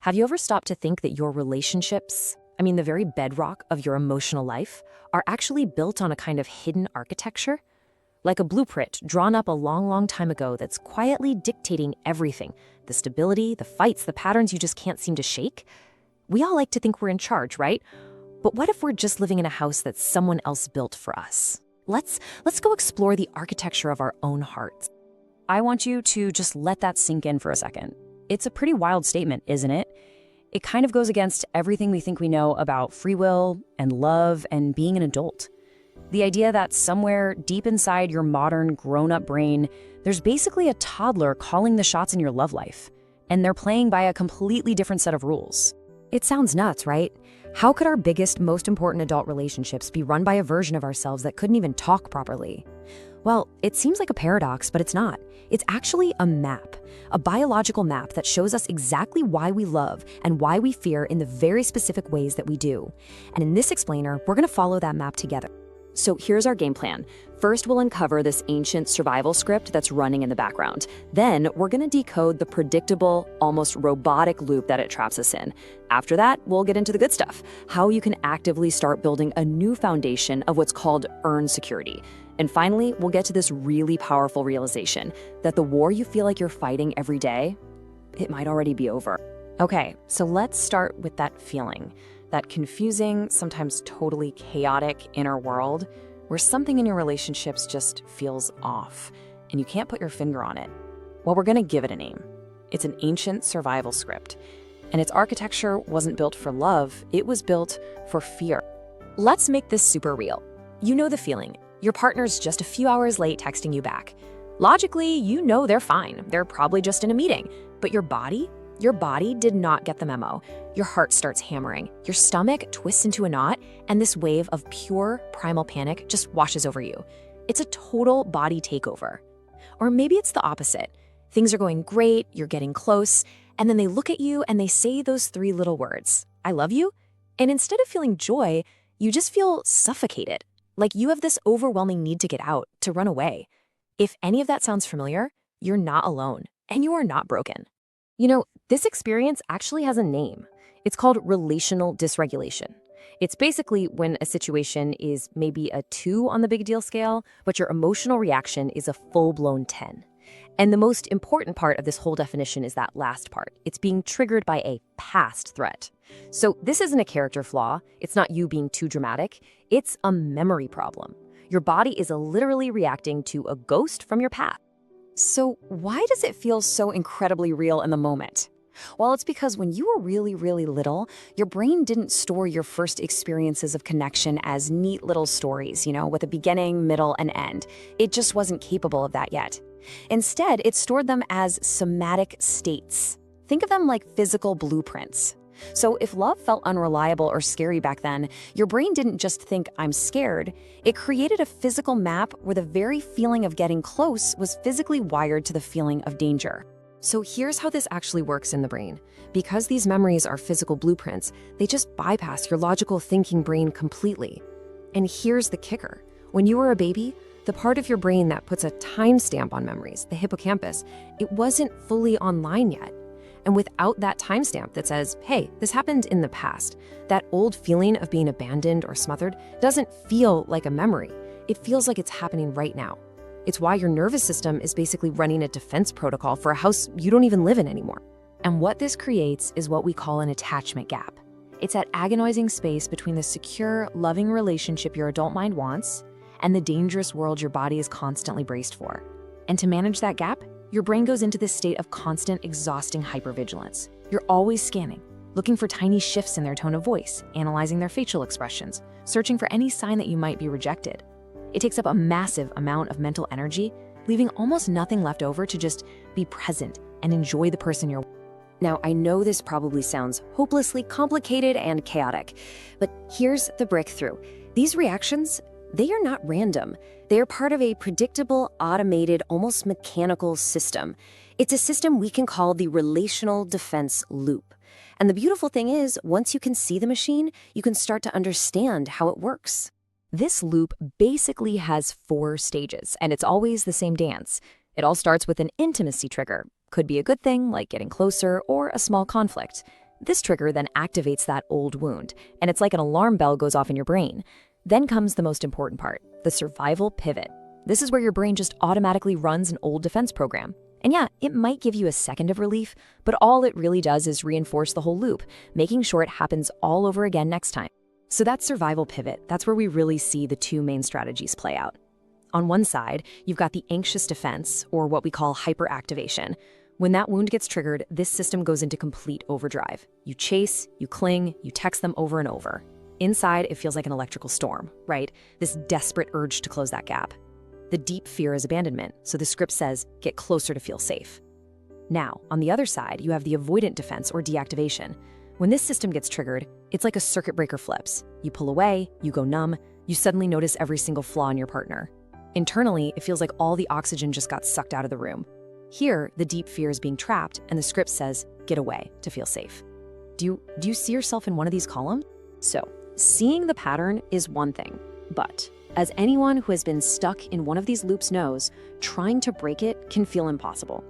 Have you ever stopped to think that your relationships, the very bedrock of your emotional life, are actually built on a kind of hidden architecture? Like a blueprint drawn up a long, long time ago that's quietly dictating everything, the stability, the fights, the patterns you just can't seem to shake? We all like to think we're in charge, right? But what if we're just living in a house that someone else built for us? Let's go explore the architecture of our own hearts. I want you to just let that sink in for a second. It's a pretty wild statement, isn't it? It kind of goes against everything we think we know about free will and love and being an adult. The idea that somewhere deep inside your modern grown-up brain, there's basically a toddler calling the shots in your love life, and they're playing by a completely different set of rules. It sounds nuts, right? How could our biggest, most important adult relationships be run by a version of ourselves that couldn't even talk properly? Well, it seems like a paradox, but it's not. It's actually a map, a biological map that shows us exactly why we love and why we fear in the very specific ways that we do. And in this explainer, we're going to follow that map together. So here's our game plan. First, we'll uncover this ancient survival script that's running in the background. Then, we're going to decode the predictable, almost robotic loop that it traps us in. After that, we'll get into the good stuff, how you can actively start building a new foundation of what's called earned security. And finally, we'll get to this really powerful realization that the war you feel like you're fighting every day, it might already be over. Okay, so let's start with that feeling. That confusing, sometimes totally chaotic inner world where something in your relationships just feels off and you can't put your finger on it. Well, we're going to give it a name. It's an ancient survival script, and its architecture wasn't built for love, it was built for fear. Let's make this super real. You know the feeling. Your partner's just a few hours late texting you back. Logically, you know they're fine. They're probably just in a meeting. But your body did not get the memo. Your heart starts hammering, your stomach twists into a knot, and this wave of pure primal panic just washes over you. It's a total body takeover. Or maybe it's the opposite. Things are going great, you're getting close, and then they look at you and they say those three little words, "I love you." And instead of feeling joy, you just feel suffocated, like you have this overwhelming need to get out, to run away. If any of that sounds familiar, you're not alone, and you are not broken. You know, this experience actually has a name. It's called relational dysregulation. It's basically when a situation is maybe a 2 on the big deal scale, but your emotional reaction is a full-blown 10. And the most important part of this whole definition is that last part. It's being triggered by a past threat. So this isn't a character flaw. It's not you being too dramatic. It's a memory problem. Your body is literally reacting to a ghost from your past. So why does it feel so incredibly real in the moment? Well, it's because when you were really, really little, your brain didn't store your first experiences of connection as neat little stories, with a beginning, middle, and end. It just wasn't capable of that yet. Instead, it stored them as somatic states. Think of them like physical blueprints. So if love felt unreliable or scary back then, your brain didn't just think, "I'm scared." It created a physical map where the very feeling of getting close was physically wired to the feeling of danger. So here's how this actually works in the brain. Because these memories are physical blueprints, they just bypass your logical thinking brain completely. And here's the kicker. When you were a baby, the part of your brain that puts a timestamp on memories, the hippocampus, it wasn't fully online yet. And without that timestamp that says, "Hey, this happened in the past," that old feeling of being abandoned or smothered doesn't feel like a memory. It feels like it's happening right now. It's why your nervous system is basically running a defense protocol for a house you don't even live in anymore. And what this creates is what we call an attachment gap. It's that agonizing space between the secure, loving relationship your adult mind wants and the dangerous world your body is constantly braced for. And to manage that gap, your brain goes into this state of constant, exhausting hypervigilance. You're always scanning, looking for tiny shifts in their tone of voice, analyzing their facial expressions, searching for any sign that you might be rejected. It takes up a massive amount of mental energy, leaving almost nothing left over to just be present and enjoy the person you're with. Now, I know this probably sounds hopelessly complicated and chaotic, but here's the breakthrough. These reactions, they are not random. They are part of a predictable, automated, almost mechanical system. It's a system we can call the relational defense loop. And the beautiful thing is, once you can see the machine, you can start to understand how it works. This loop basically has 4 stages, and it's always the same dance. It all starts with an intimacy trigger. Could be a good thing, like getting closer, or a small conflict. This trigger then activates that old wound, and it's like an alarm bell goes off in your brain. Then comes the most important part, the survival pivot. This is where your brain just automatically runs an old defense program. And yeah, it might give you a second of relief, but all it really does is reinforce the whole loop, making sure it happens all over again next time. So that survival pivot, that's where we really see the two main strategies play out. On one side, you've got the anxious defense, or what we call hyperactivation. When that wound gets triggered, this system goes into complete overdrive. You chase, you cling, you text them over and over. Inside, it feels like an electrical storm, right? This desperate urge to close that gap. The deep fear is abandonment, so the script says, get closer to feel safe. Now, on the other side, you have the avoidant defense or deactivation. When this system gets triggered, it's like a circuit breaker flips. You pull away, you go numb, you suddenly notice every single flaw in your partner. Internally, it feels like all the oxygen just got sucked out of the room. Here, the deep fear is being trapped, and the script says, get away to feel safe. Do you see yourself in one of these columns? So, seeing the pattern is one thing, but as anyone who has been stuck in one of these loops knows, trying to break it can feel impossible.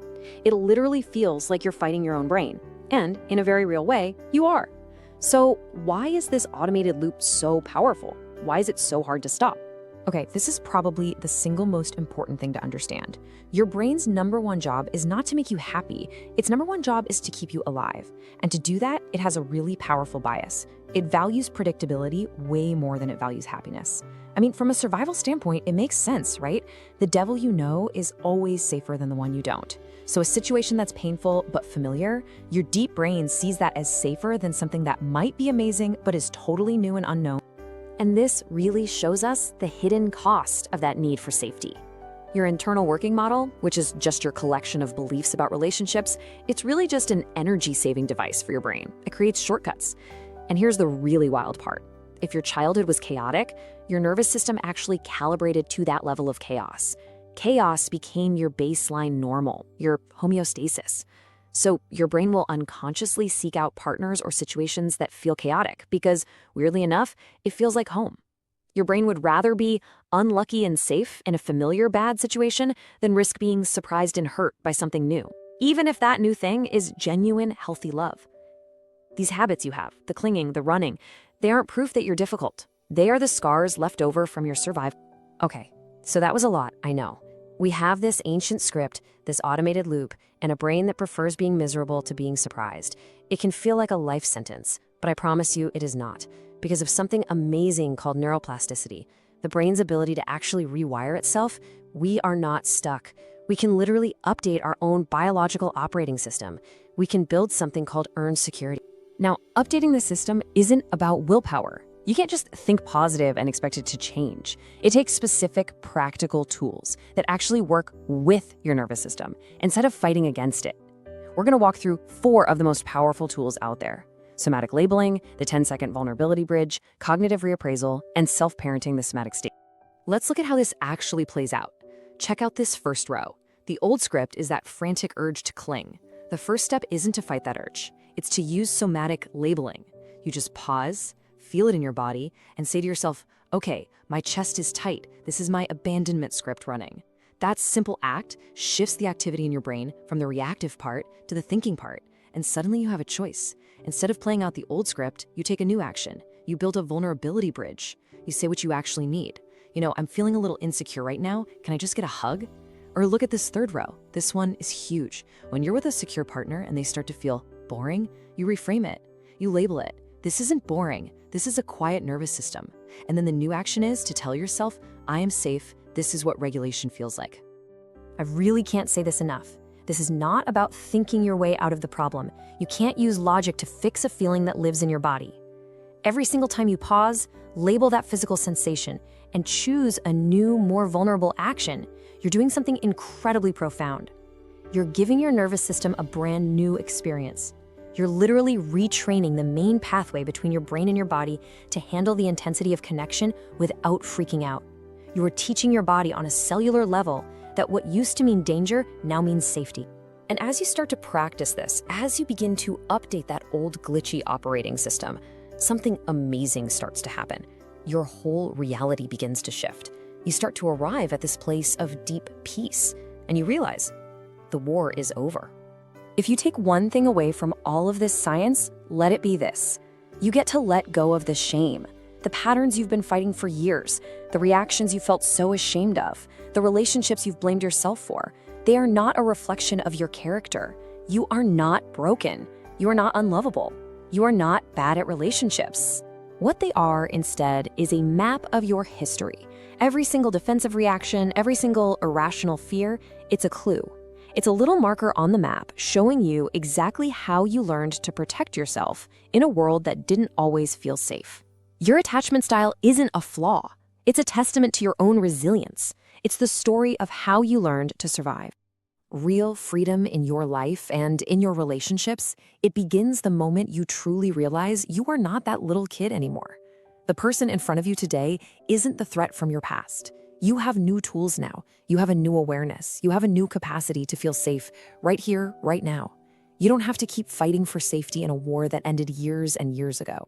It literally feels like you're fighting your own brain, and in a very real way, you are. So why is this automated loop so powerful? Why is it so hard to stop? Okay, this is probably the single most important thing to understand. Your brain's number one job is not to make you happy. Its number one job is to keep you alive. And to do that, it has a really powerful bias. It values predictability way more than it values happiness. I mean, from a survival standpoint, it makes sense, right? The devil you know is always safer than the one you don't. So a situation that's painful but familiar, your deep brain sees that as safer than something that might be amazing but is totally new and unknown. And this really shows us the hidden cost of that need for safety. Your internal working model, which is just your collection of beliefs about relationships, it's really just an energy-saving device for your brain. It creates shortcuts. And here's the really wild part. If your childhood was chaotic, your nervous system actually calibrated to that level of chaos. Chaos became your baseline normal, your homeostasis. So your brain will unconsciously seek out partners or situations that feel chaotic because, weirdly enough, it feels like home. Your brain would rather be unlucky and safe in a familiar bad situation than risk being surprised and hurt by something new, even if that new thing is genuine, healthy love. These habits you have, the clinging, the running, they aren't proof that you're difficult. They are the scars left over from your survival. Okay, so that was a lot, I know. We have this ancient script, this automated loop, and a brain that prefers being miserable to being surprised. It can feel like a life sentence, but I promise you it is not, because of something amazing called neuroplasticity, the brain's ability to actually rewire itself. We are not stuck. We can literally update our own biological operating system. We can build something called earned security. Now, updating the system isn't about willpower. You can't just think positive and expect it to change. It takes specific, practical tools that actually work with your nervous system instead of fighting against it. We're going to walk through 4 of the most powerful tools out there: somatic labeling, the 10-second vulnerability bridge, cognitive reappraisal, and self-parenting the somatic state. Let's look at how this actually plays out. Check out this first row. The old script is that frantic urge to cling. The first step isn't to fight that urge. It's to use somatic labeling. You just pause, feel it in your body, and say to yourself, okay, my chest is tight. This is my abandonment script running. That simple act shifts the activity in your brain from the reactive part to the thinking part, and suddenly you have a choice. Instead of playing out the old script, you take a new action. You build a vulnerability bridge. You say what you actually need. You know, I'm feeling a little insecure right now. Can I just get a hug? Or look at this third row. This one is huge. When you're with a secure partner and they start to feel boring, you reframe it. You label it. This isn't boring. This is a quiet nervous system. And then the new action is to tell yourself, I am safe. This is what regulation feels like. I really can't say this enough. This is not about thinking your way out of the problem. You can't use logic to fix a feeling that lives in your body. Every single time you pause, label that physical sensation, and choose a new, more vulnerable action, you're doing something incredibly profound. You're giving your nervous system a brand new experience. You're literally retraining the main pathway between your brain and your body to handle the intensity of connection without freaking out. You are teaching your body on a cellular level that what used to mean danger now means safety. And as you start to practice this, as you begin to update that old glitchy operating system, something amazing starts to happen. Your whole reality begins to shift. You start to arrive at this place of deep peace, and you realize the war is over. If you take one thing away from all of this science, let it be this. You get to let go of the shame, the patterns you've been fighting for years, the reactions you felt so ashamed of, the relationships you've blamed yourself for. They are not a reflection of your character. You are not broken. You are not unlovable. You are not bad at relationships. What they are, instead, is a map of your history. Every single defensive reaction, every single irrational fear, it's a clue. It's a little marker on the map showing you exactly how you learned to protect yourself in a world that didn't always feel safe. Your attachment style isn't a flaw. It's a testament to your own resilience. It's the story of how you learned to survive. Real freedom in your life and in your relationships, it begins the moment you truly realize you are not that little kid anymore. The person in front of you today isn't the threat from your past. You have new tools now. You have a new awareness. You have a new capacity to feel safe right here, right now. You don't have to keep fighting for safety in a war that ended years and years ago.